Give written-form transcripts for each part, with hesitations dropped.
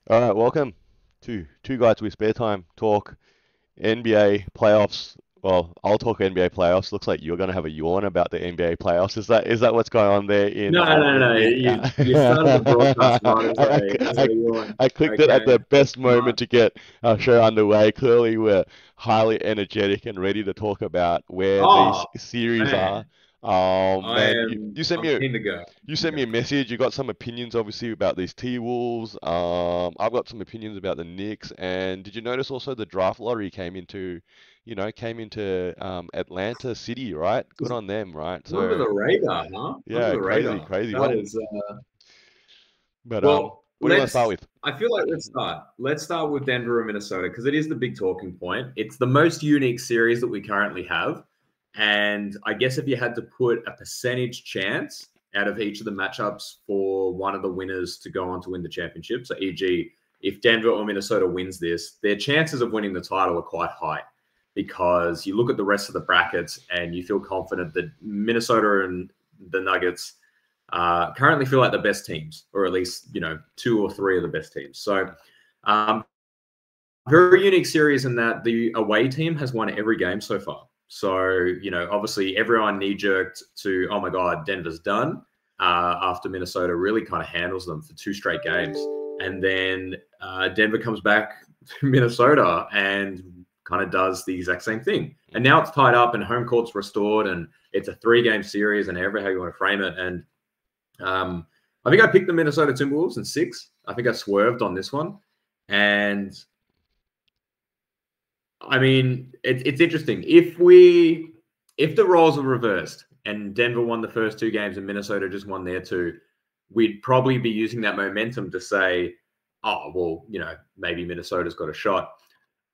All right, welcome to Two Guys with Spare Time Talk NBA playoffs. Well, I'll talk NBA playoffs. Looks like you're going to have a yawn about the NBA playoffs. Is that what's going on there in No, no, in no. in? You started the broadcast right as I, I yawned. I clicked it at Okay, the that's best moment smart. to get our show underway. Clearly, we're highly energetic and ready to talk about where these Oh series are. man, Man, you sent I'm me keen to go. you Keen to sent me go. a message. You got some opinions, obviously, about these T-Wolves. I've got some opinions about the Knicks. And did you notice also the draft lottery came into Atlanta City, right? Good Just on them, right? under So the radar, huh? Under yeah, the crazy, radar. crazy That one. is But well. what do you want to start Let's. with? I feel like let's start. Let's start with Denver and Minnesota because it is the big talking point. It's the most unique series that we currently have, and I guess if you had to put a percentage chance out of each of the matchups for one of the winners to go on to win the championship, so e.g., if Denver or Minnesota wins this, their chances of winning the title are quite high because you look at the rest of the brackets and you feel confident that Minnesota and the Nuggets currently feel like the best teams, or at least two or three of the best teams. So, um, very unique series in that the away team has won every game so far. So, obviously everyone knee jerked to, oh my God, Denver's done after Minnesota really kind of handles them for two straight games. And then Denver comes back to Minnesota and kind of does the exact same thing. And now it's tied up and home court's restored and it's a 3 game series and however how you want to frame it. And I think I picked the Minnesota Timberwolves in 6. I think I swerved on this one. And I mean, it's interesting. If the roles are reversed and Denver won the first 2 games and Minnesota just won their two, we'd probably be using that momentum to say, oh, well, maybe Minnesota's got a shot.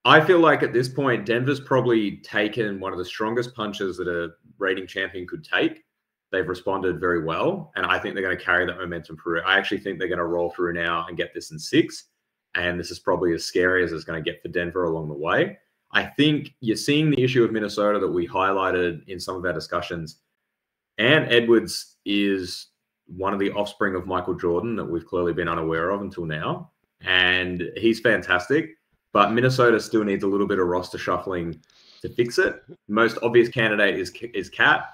I feel like at this point, Denver's probably taken one of the strongest punches that a rating champion could take. They've responded very well, and I think they're going to carry that momentum through. I actually think they're going to roll through now and get this in 6, and this is probably as scary as it's going to get for Denver along the way. I think you're seeing the issue of Minnesota that we highlighted in some of our discussions. And Edwards is one of the offspring of Michael Jordan that we've clearly been unaware of until now. And he's fantastic. But Minnesota still needs a little bit of roster shuffling to fix it. Most obvious candidate is Cat.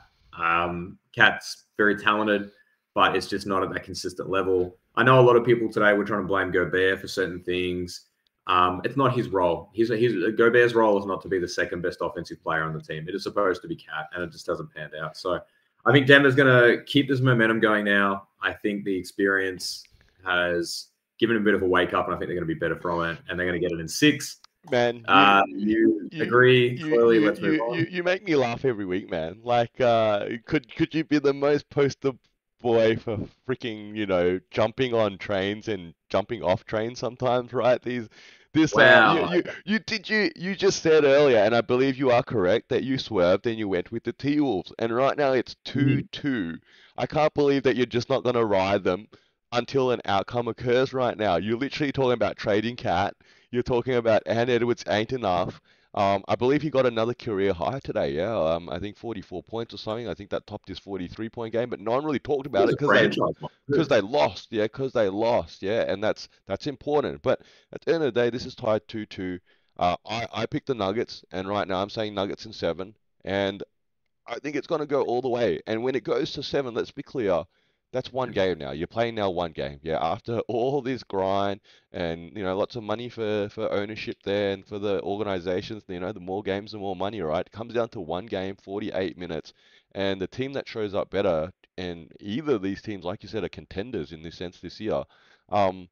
Cat's very talented, but it's just not at that consistent level. I know a lot of people today were trying to blame Gobert for certain things. It's not his role. Gobert's role is not to be the second best offensive player on the team. It is supposed to be Cat, and it just hasn't panned out. So I think Denver's going to keep this momentum going now. I think the experience has given a bit of a wake up, and I think they're going to be better from it, and they're going to get it in 6. Man, You you agree? you Clearly, you let's move you you on. you make me laugh every week, man. Like, could you be the most poster boy for freaking, jumping on trains and jumping off trains sometimes, right? This Wow. you just said earlier, and I believe you are correct that you swerved and you went with the T-Wolves, and right now it's Mhm. 2-2. I can't believe that you're just not gonna ride them until an outcome occurs right now. You're literally talking about trading Cat. You're talking about Ant Edwards ain't enough. I believe he got another career high today. Yeah, I think 44 points or something. I think that topped his 43-point game, but no one really talked It about was it a franchise one, because too. they lost. Yeah, because they lost. Yeah, and that's important. But at the end of the day, this is tied 2-2. I picked the Nuggets, and right now I'm saying Nuggets in 7, and I think it's going to go all the way. And when it goes to 7, let's be clear, that's one game now. You're playing now one game. Yeah, after all this grind and lots of money for ownership there and for the organizations, the more games, the more money, right? It comes down to one game, 48 minutes, and the team that shows up better, and either of these teams, like you said, are contenders in this sense this year. Um,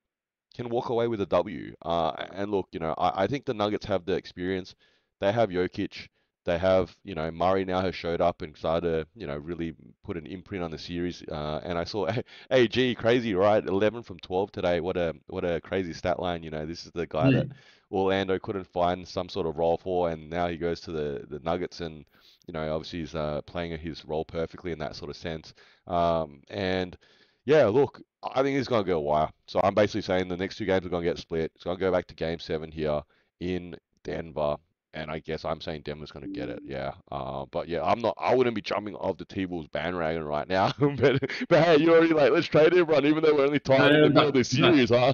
can walk away with a W. And look, I think the Nuggets have the experience. They have Jokic. They have, Murray now has showed up and started to, really put an imprint on the series. And I saw, AG, crazy, right? 11 from 12 today. What a crazy stat line. This is the guy that Hmm. Orlando couldn't find some sort of role for, and now he goes to the Nuggets and, obviously he's playing his role perfectly in that sort of sense. And yeah, look, I think it's going to go a wire. So I'm basically saying the next 2 games are going to get split. It's going to go back to game 7 here in Denver. And I guess I'm saying Denver's going to get it. Yeah. But yeah, I'm not. I wouldn't be jumping off the T-Wolves bandwagon right now. But hey, you already like let's trade everyone, even though we're only No, tied in no, the I'm middle done. of the I'm done. series, huh?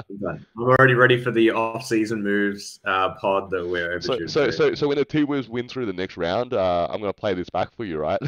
I'm done. I'm already ready for the off-season moves pod that we're So overdue to so do. so so when the T-Wolves win through the next round, I'm gonna play this back for you, right?